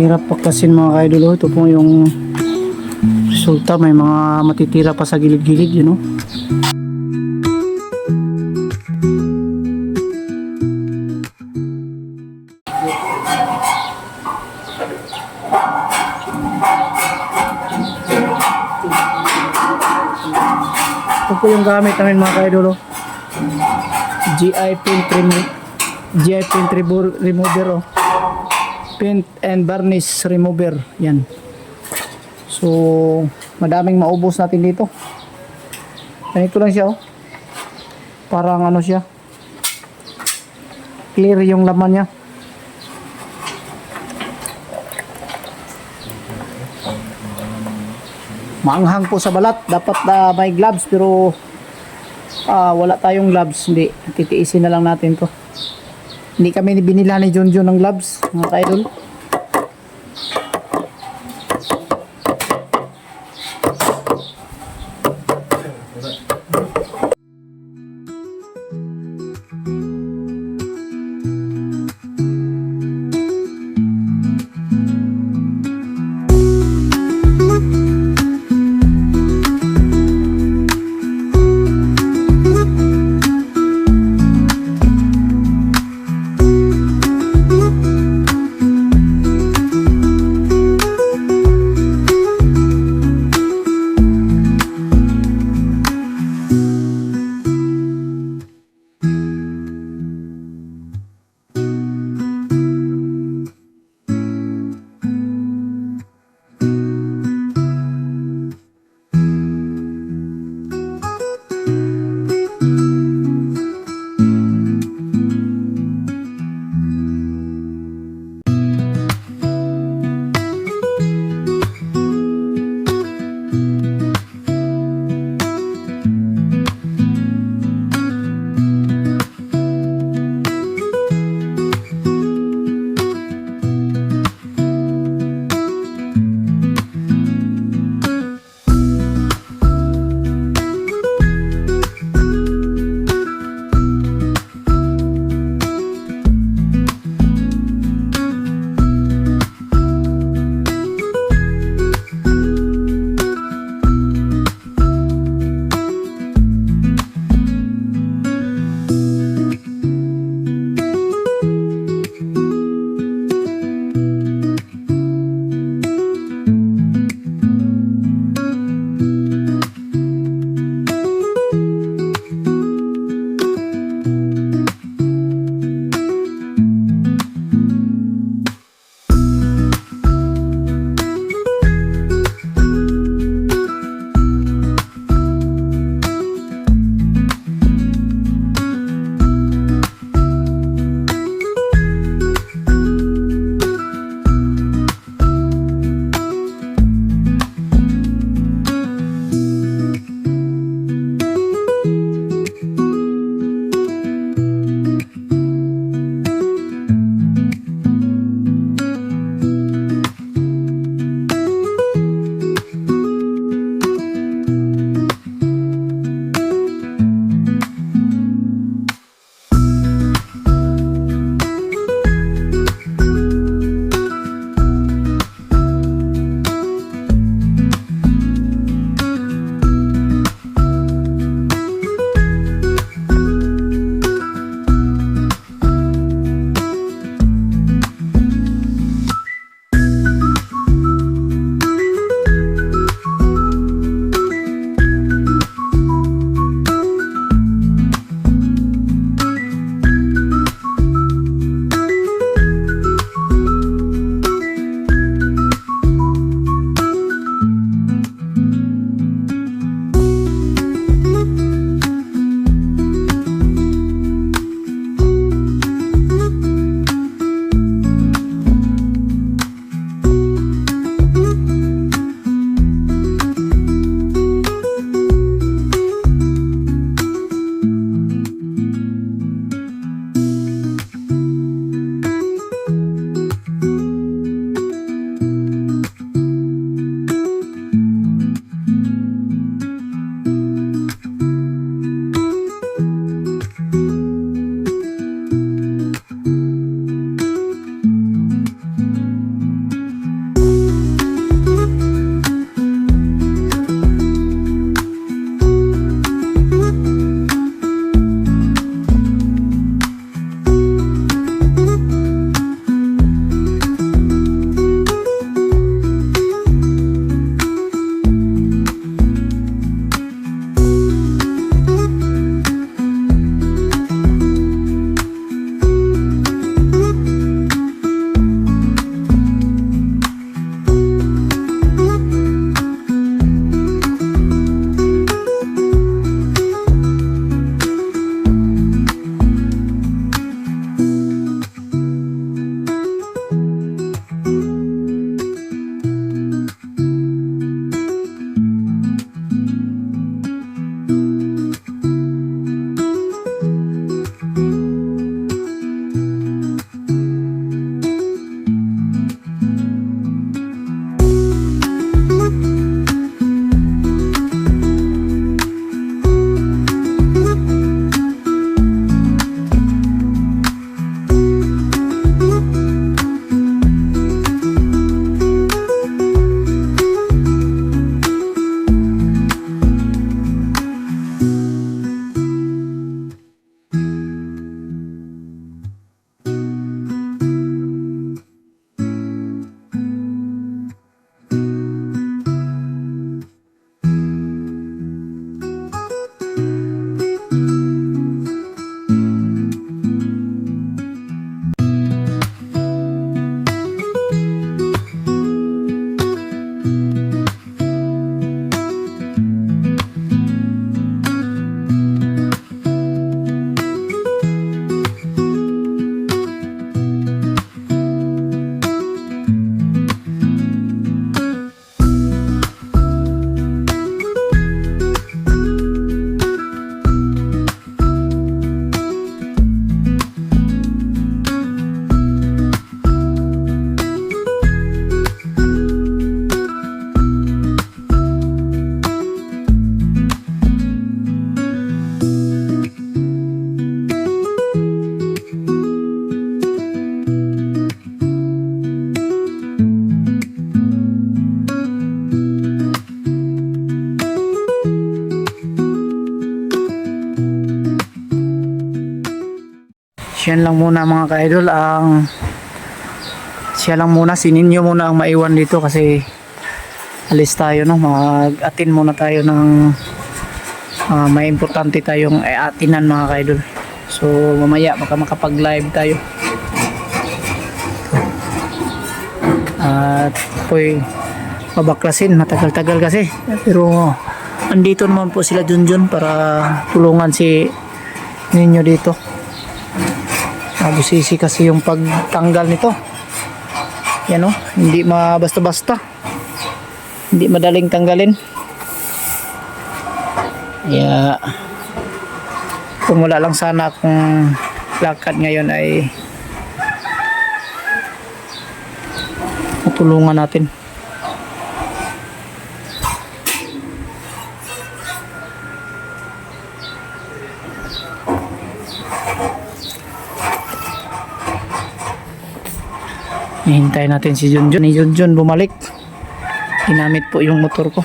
Mahirap pakasin mga ka-idol. Ito po yung resulta, may mga matitira pa sa gilid-gilid, you know. Ito po yung gamit namin mga ka-idol. GI paint remover, oh. Paint and varnish remover, yan. So madaming maubos natin dito. Ganito lang siya, oh. Parang ano siya, clear yung laman niya. Maanghang po sa balat. Dapat may gloves, pero wala tayong gloves. Hindi, titiisin na lang natin to. Hindi kami binila ni Junjun ng gloves mga ka-idol. Siya lang muna mga ka-idol siya lang muna, si Ninyo muna ang maiwan dito kasi alis tayo, no? Mag-atin muna tayo ng may importante tayong atinan mga ka-idol. So mamaya baka makapag-live tayo. At ako'y mabaklasin, matagal-tagal kasi. Pero andito naman po sila Junjun para tulungan si Ninyo dito. Busisi kasi yung pagtanggal nito. Yan, oh, hindi basta-basta. Hindi madaling tanggalin. Yeah. Kung wala lang sana akong lakad ngayon ay matulungan natin. Hintayin natin si Junjun. Ni Junjun bumalik. Ginamit po yung motor ko.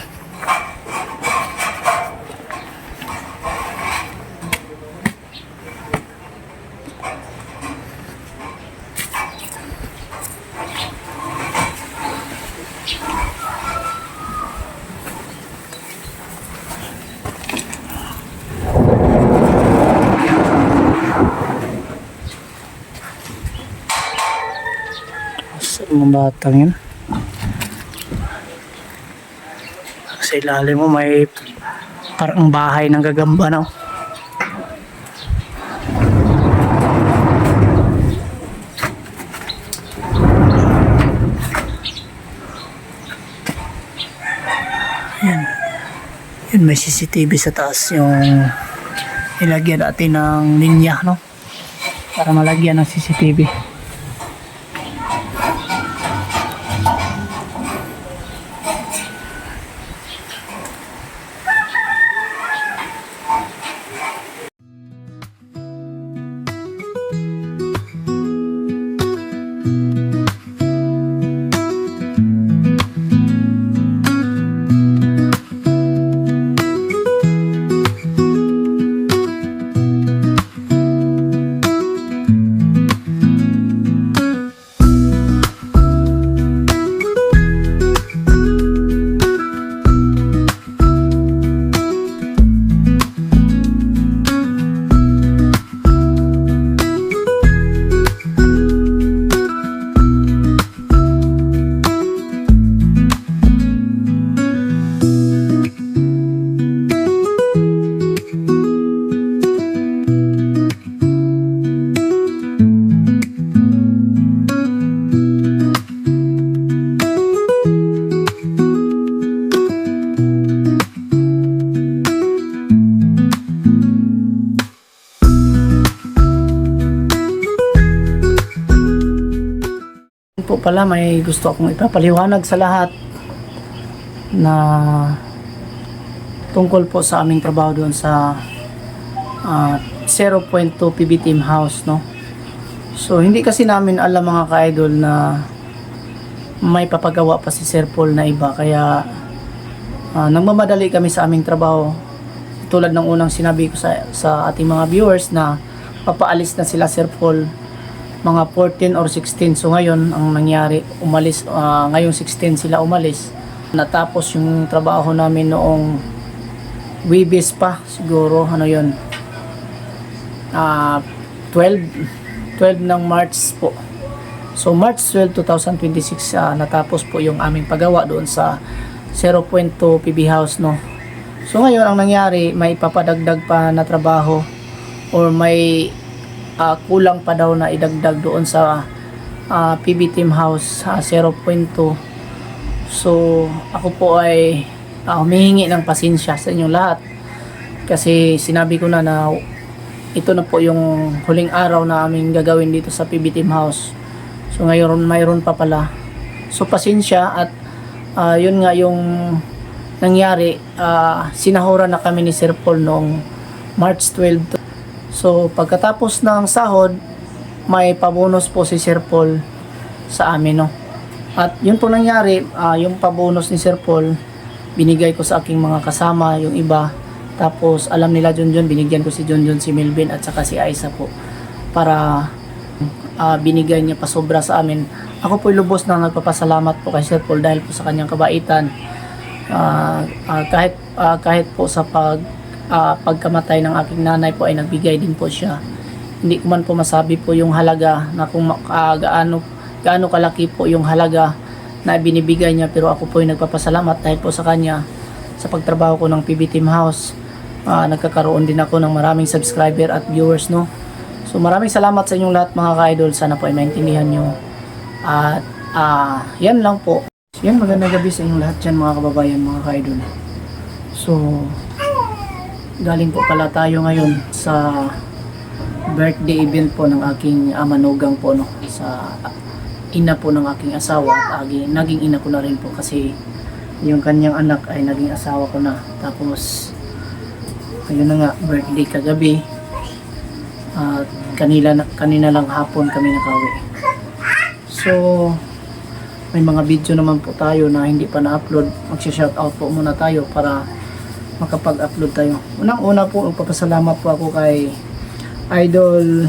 Mga batang yun. Sa ilalim mo may parang bahay ng gagamba, no? Yan. Yun, may CCTV sa taas yung ilagyan natin ng linya, no? Para malagyan ng CCTV. Po pala, may gusto akong ipapaliwanag sa lahat na tungkol po sa aming trabaho doon sa 0.2 PB Team House, no? So hindi kasi namin alam mga ka-idol na may papagawa pa si Sir Paul na iba, kaya nagmamadali kami sa aming trabaho. Tulad ng unang sinabi ko sa ating mga viewers na papaalis na sila Sir Paul mga 14 or 16. So ngayon ang nangyari, umalis ngayong 16 sila umalis. Natapos yung trabaho namin noong Webes pa siguro, ano yun, 12 ng March po. So March 12, 2026 natapos po yung aming paggawa doon sa 0.2 PB House, no. So ngayon ang nangyari, may papadagdag pa na trabaho or may kulang pa daw na idagdag doon sa PB Team House 0.2. So ako po ay humihingi ng pasensya sa inyong lahat kasi sinabi ko na ito na po yung huling araw na aming gagawin dito sa PB Team House. So ngayon mayroon pa pala. So pasensya at yun nga yung nangyari, sinahuran na kami ni Sir Paul noong March 12. So pagkatapos ng sahod, may pabonus po si Sir Paul sa amin, no. At yun po nangyari, yung pabonus ni Sir Paul binigay ko sa aking mga kasama, yung iba. Tapos alam nila Junjun, binigyan ko si Junjun, si Melvin at saka si Aiza po para binigay niya pa sobra sa amin. Ako po lubos na nagpapasalamat po kay Sir Paul dahil po sa kanyang kabaitan. Kahit po sa pagkamatay ng aking nanay po ay nagbigay din po siya. Hindi ko man po masabi po yung halaga na kung gaano kalaki po yung halaga na binibigay niya, pero ako po ay nagpapasalamat dahil po sa kanya sa pagtrabaho ko ng PB Team House. Nagkakaroon din ako ng maraming subscriber at viewers, no. So maraming salamat sa inyong lahat mga ka-idol. Sana po ay maintindihan nyo. At yan lang po. Yan, magandang gabi sa inyong lahat dyan mga kababayan, mga ka-idol. So galing po pala tayo ngayon sa birthday event po ng aking manugang po, no, sa ina po ng aking asawa at naging ina ko na rin po kasi yung kanyang anak ay naging asawa ko na. Tapos ayun na nga, birthday kagabi at kanina lang hapon kami nakauwi. So may mga video naman po tayo na hindi pa na-upload. Magsha-shoutout po muna tayo para makapag-upload tayo. Unang-una po, magpapasalamat po ako kay Idol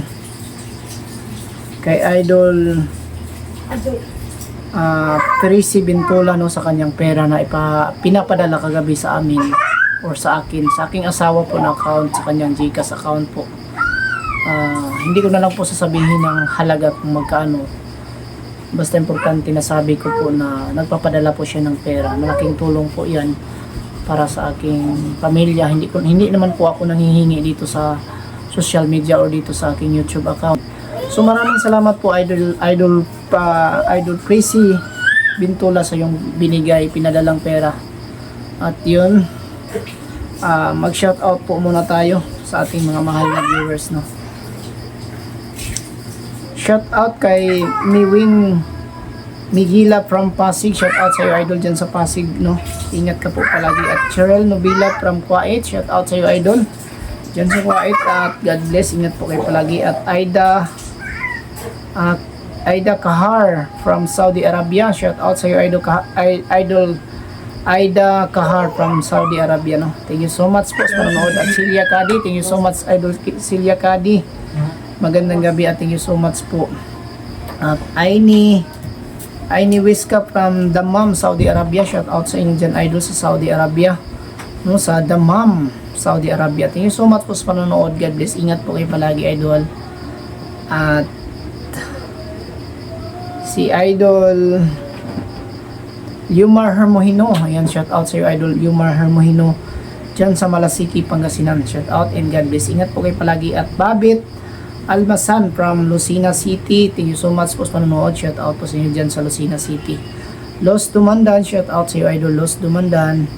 Tracy Bintola, no, sa kanyang pera na pinapadala kagabi sa amin or sa aking asawa po na account, sa kanyang GCash account po. Hindi ko na lang po sasabihin ng halaga kung magkano. Basta importante na sabi ko po na nagpapadala po siya ng pera. Malaking tulong po 'yan para sa aking pamilya. Hindi naman po ako nanghihingi dito sa social media o dito sa aking YouTube account. So maraming salamat po Idol Tracy Bintola sa yung pinadalang pera. At 'yun, mag-shoutout po muna tayo sa ating mga mahal na viewers, no. Shout out kay Miwing Migila from Pasig. Shout out sa iyo, idol, dyan sa Pasig, no. Ingat ka po palagi. At Cheryl Nobila from Kuwait. Shout out sa iyo, idol, dyan sa Kuwait. At God bless. Ingat po kayo palagi. At Aida Kahar from Saudi Arabia. Shout out sa iyo, idol Aida Kahar from Saudi Arabia, no. Thank you so much po sa panonood. At Celia Kadi. Thank you so much, idol Celia Kadi. Magandang gabi at thank you so much po. At Aini Wiska from Dammam, Saudi Arabia. Shout out sa inyo dyan, idol, sa Saudi Arabia, no, sa Dammam, Saudi Arabia. Thank you so much po sa panonood. God bless. Ingat po kayo palagi, idol. At si idol Yumar Hermohino, ayan, shout out sa iyo, idol Yumar Hermohino dyan sa Malasiki, Pangasinan. Shout out and God bless. Ingat po kayo palagi. At Babit Almasan from Lucena City. Thank you so much po sa panonood. Shout out po sa inyo dyan sa Lucena City. Los Dumandan. Shout out sa iyo, idol Los Dumandan.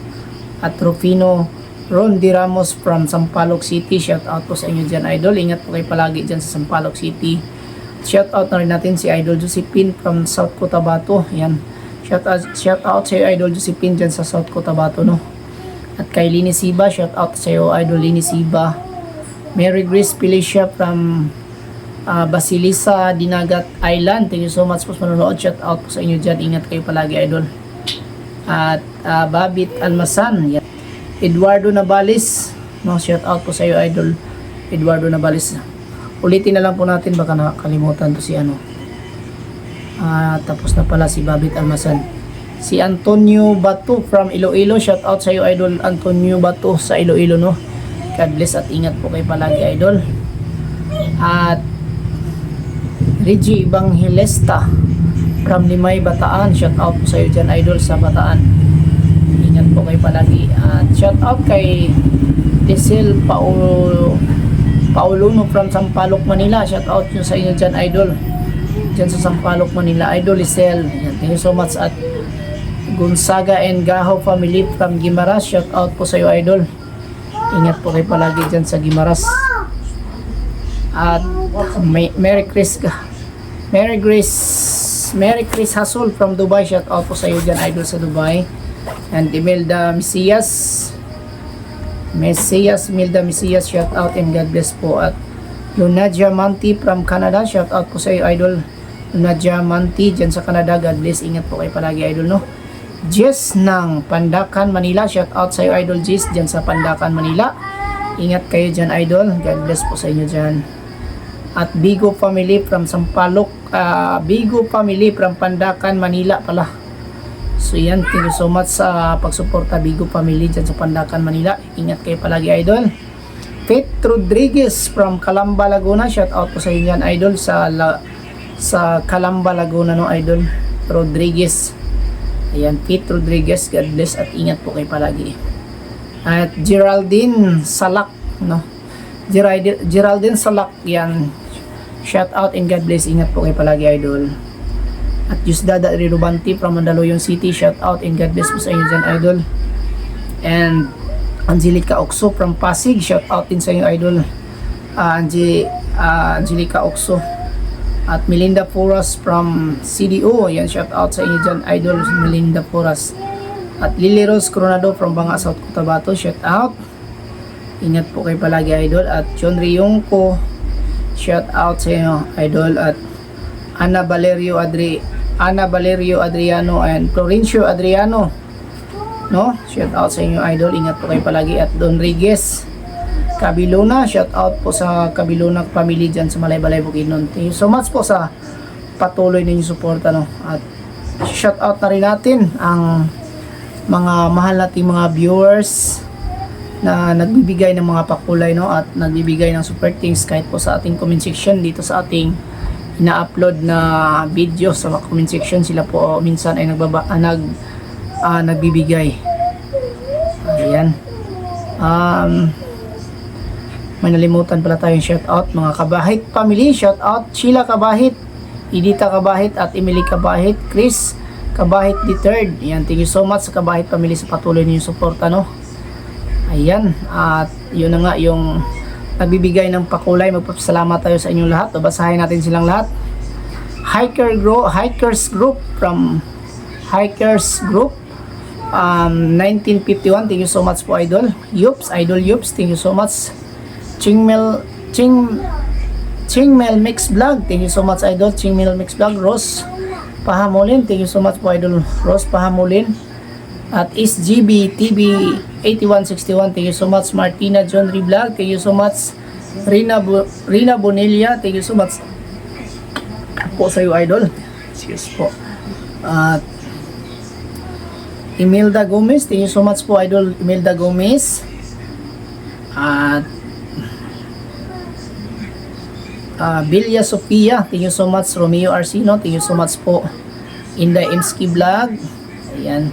At Rufino Ron Di Ramos from Sampaloc City. Shout out po sa inyo dyan, idol. Ingat po kayo palagi dyan sa Sampaloc City. Shout out na rin natin si idol Josephine from South Cotabato. Yan. Shout out sa iyo, idol Josephine dyan sa South Cotabato, no. At kay Lini Siba. Shout out sa iyo, idol Lini Siba. Mary Grace Felicia from Basilisa, Dinagat Island. Thank you so much po sa manonood. Shout out po sa inyo dyan. Ingat kayo palagi, idol. At Babit Almasan. Yan. Eduardo Navalis, no, shout out po sa iyo, idol Eduardo Navalis. Ulitin na lang po natin, baka nakalimutan to si ano. Tapos na pala si Babit Almasan. Si Antonio Bato from Iloilo. Shout out sa iyo, idol Antonio Bato sa Iloilo, no. God bless at ingat po kayo palagi, idol. At Reggie Evangelista from Limay, Bataan. Shout out po sa iyo dyan, idol, sa Bataan. Ingat po kayo palagi. At shout out kay Desel Pauluno from Sampaloc, Manila. Shout out nyo sa inyo dyan, idol, dyan sa Sampaloc, Manila, idol Lisel. Thank you so much. At Gonzaga and Gaho family from Guimaras. Shout out po sa iyo, idol. Ingat po kayo palagi dyan sa Guimaras. At Merry Grace Hasul from Dubai. Shout out po sa iyo dyan, idol, sa Dubai. And Imelda Mesias, shout out and God bless po. At Lunadia Manti from Canada. Shout out po sa iyo, idol Lunadia Manti dyan sa Canada. God bless. Ingat po kayo palagi, idol, no. Jess ng Pandakan, Manila. Shout out sa iyo, idol Jess dyan sa Pandakan, Manila. Ingat kayo dyan, idol. God bless po sa inyo dyan. At Bigo family from Sampaloc, Bigo family from Pandacan, Manila pala. So yan, thank you so much sa pagsuporta Bigo family dyan sa Pandacan, Manila. Ingat kayo palagi, idol. Faith Rodriguez from Calamba, Laguna. Shout out po sa inyo yan, idol, sa Calamba, Laguna, no, idol. Rodriguez. Ayan, Faith Rodriguez, God bless at ingat po kayo palagi. At Geraldine Salak, no, Geraldine Salak, yan, shout out and God bless, ingat po kayo palagi, idol. At Yusdada Rirubanti from Mandaluyong City, shout out and God bless po sa inyo dyan, idol. And Angelica Oxo from Pasig, shout out din sa inyo, idol. Angelica Oxo. At Melinda Foras from CDO, yan, shout out sa inyo dyan, idol, Melinda Foras. At Lily Rose Coronado from Banga, South Cotabato, shout out. Ingat po kayo palagi, idol. At John Riyongko, shout out sa inyo, idol. At Ana Valerio Adriano and Florencio Adriano, no, shout out sa inyo, idol. Ingat po kayo palagi. At Don Riguez Cabilona, shout out po sa Cabilona family dyan sa Malaybalay, Bukidnon. Thank you so much po sa patuloy ninyong suporta, no. At shout out na rin natin ang mga mahal nating mga viewers na nagbibigay ng mga pakulay, no, at nagbibigay ng super things kahit po sa ating comment section dito sa ating ina-upload na video sa comment section. Sila po minsan ay nagbibigay. Ayan. May nalimutan pala tayong shout out, mga Kabahit family, shout out Sheila Kabahit, Edita Kabahit at Emily Kabahit, Chris Kabahit III. Ayan, thank you so much sa Kabahit family sa patuloy ninyong suporta, no. Ayan, at yun na nga yung nagbibigay ng pakulay. Magpapasalamat tayo sa inyong lahat. Babasahin natin silang lahat. Hikers Group from Hikers Group 1951, thank you so much po, idol. Idol Yups, thank you so much. Chingmel Mix Vlog, thank you so much, idol. Chingmel Mix Vlog. Rose Pahamulin, thank you so much po, idol. Rose Pahamulin. At SGB TV 8161, thank you so much. Martina John Vlog, thank you so much. Rina Bonilla, thank you so much po sa iyo, idol. Excuse po. At Imelda Gomez, thank you so much po, idol. Imelda Gomez. At Bilya Sofia, thank you so much. Romeo Arcino, thank you so much po. Inday Imski Vlog. Ayan.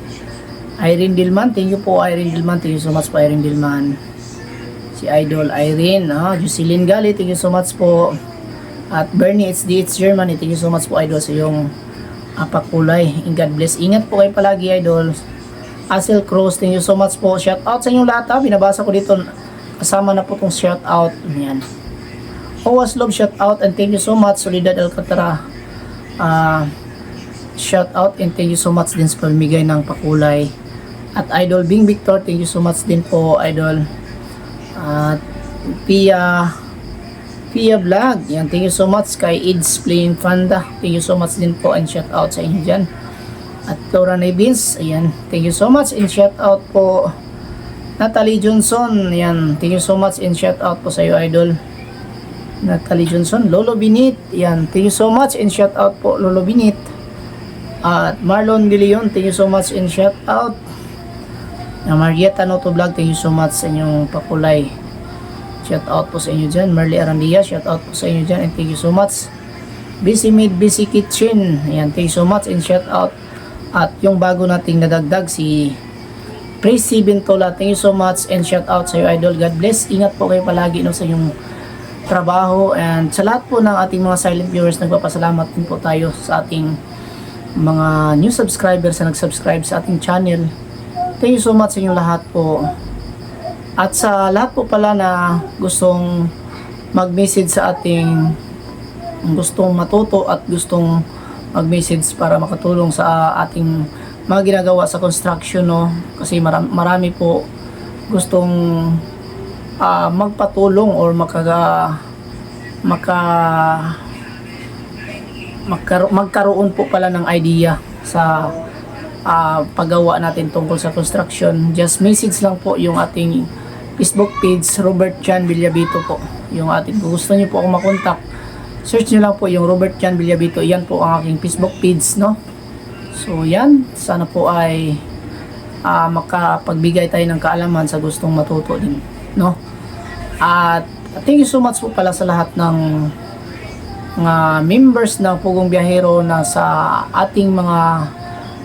Irene Dilman, thank you po, Irene Dilman, thank you so much po, Irene Dilman. Si Idol Irene, Jocelyn Gali, thank you so much po. At Bernie HDH Germany, thank you so much po, idol, sa iyong pakulay. And God bless. Ingat po kayo palagi, idol. Asel Cruz, thank you so much po. Shout out sa inyong lahat, binabasa ko dito, kasama na po itong shout out. Ayan. Always love, shout out, and thank you so much. Solidad Alcantara, shout out, and thank you so much din sa pamimigay ng pakulay. At Idol Bing Victor, thank you so much din po, idol. At Pia Vlog, yan, thank you so much. Kay Ids Playing Fanda, thank you so much din po, and shout out sa inyo dyan. At Laura Nevins, ayan, thank you so much, and shout out po. Natalie Johnson, ayan, thank you so much, and shout out po sa iyo, idol. Natalie Johnson. Lolo Binit, ayan, thank you so much, and shout out po, Lolo Binit. At Marlon De Leon, thank you so much, and shout out. Marietta Noto Vlog, thank you so much sa inyong pakulay. Shout out po sa inyo dyan. Marley Arandia, shout out po sa inyo dyan, and thank you so much. Busy Made Busy Kitchen, ayan, thank you so much, and shout out. At yung bago nating nadagdag, si Tracy Bentola, thank you so much, and shout out sa iyo, idol. God bless. Ingat po kayo palagi, no, sa inyong trabaho. And sa lahat po ng ating mga silent viewers, nagpapasalamat din po tayo sa ating mga new subscribers na nag-subscribe sa ating channel. Thank you so much sa inyong lahat po. At sa lahat po pala na gustong mag-message sa ating, gustong matuto at gustong mag-message para makatulong sa ating mga ginagawa sa construction, no? Kasi marami po gustong magpatulong or magkaroon po pala ng idea sa paggawa natin tungkol sa construction. Just message lang po yung ating Facebook page, Robert Chan Villabito po. Yung ating, kung gusto niyo po ako makontak, search nyo lang po yung Robert Jan Villabito. Yan po ang aking Facebook page, no? So yan, sana po ay makapagbigay tayo ng kaalaman sa gustong matuto din, no? At thank you so much po pala sa lahat ng mga members ng Pugong Biyahero na sa ating mga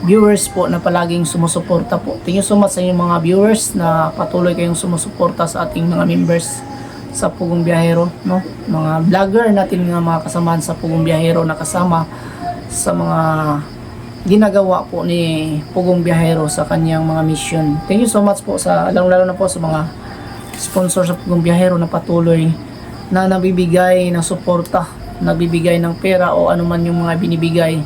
viewers po na palaging sumusuporta po. Thank you so much sa inyong mga viewers na patuloy kayong sumusuporta sa ating mga members sa Pugong Biyahero, no? Mga vlogger natin, mga kasamahan sa Pugong Biyahero na kasama sa mga ginagawa po ni Pugong Biyahero sa kanyang mga mission. Thank you so much po sa lalo na po sa mga sponsor sa Pugong Biyahero na patuloy na nabibigay ng suporta, nagbibigay ng pera o anuman yung mga binibigay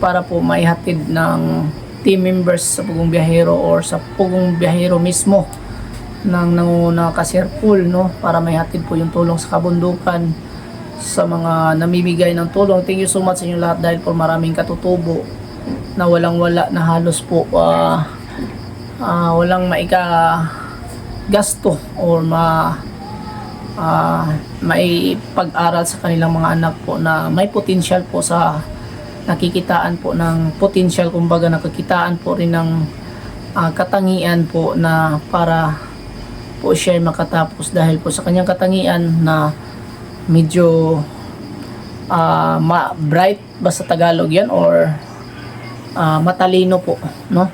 para po maihatid ng team members sa Pugong Biyahero or sa Pugong Biyahero mismo ng nangunguna ka Sir Paul, no, para maihatid po yung tulong sa kabundukan sa mga namimigay ng tulong. Thank you so much sa inyo lahat dahil po maraming katutubo na walang-wala na halos po walang gasto or may pag-aral sa kanilang mga anak po na may potential po sa nakikitaan po ng potential, kumbaga nakikitaan po rin ng katangian po na para po siya makatapos dahil po sa kanyang katangian na medyo bright ba sa Tagalog yan or matalino po, no?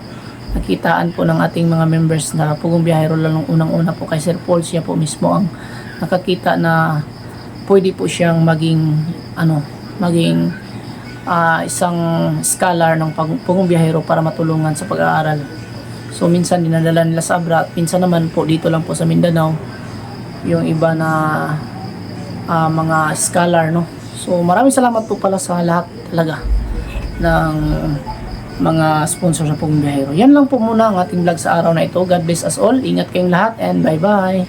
Nakitaan po ng ating mga members na Pugong Biyahero, lalong unang-una po kay Sir Paul, siya po mismo ang nakakita na pwede po siyang maging isang scholar ng Pugong Biyahero para matulungan sa pag-aaral. So minsan dinadala nila sa Abra at minsan naman po dito lang po sa Mindanao yung iba na mga scholar, no? So maraming salamat po pala sa lahat talaga ng mga sponsor sa Pugong Biyahero. Yan lang po muna ang ating vlog sa araw na ito. God bless us all. Ingat kayong lahat and bye bye.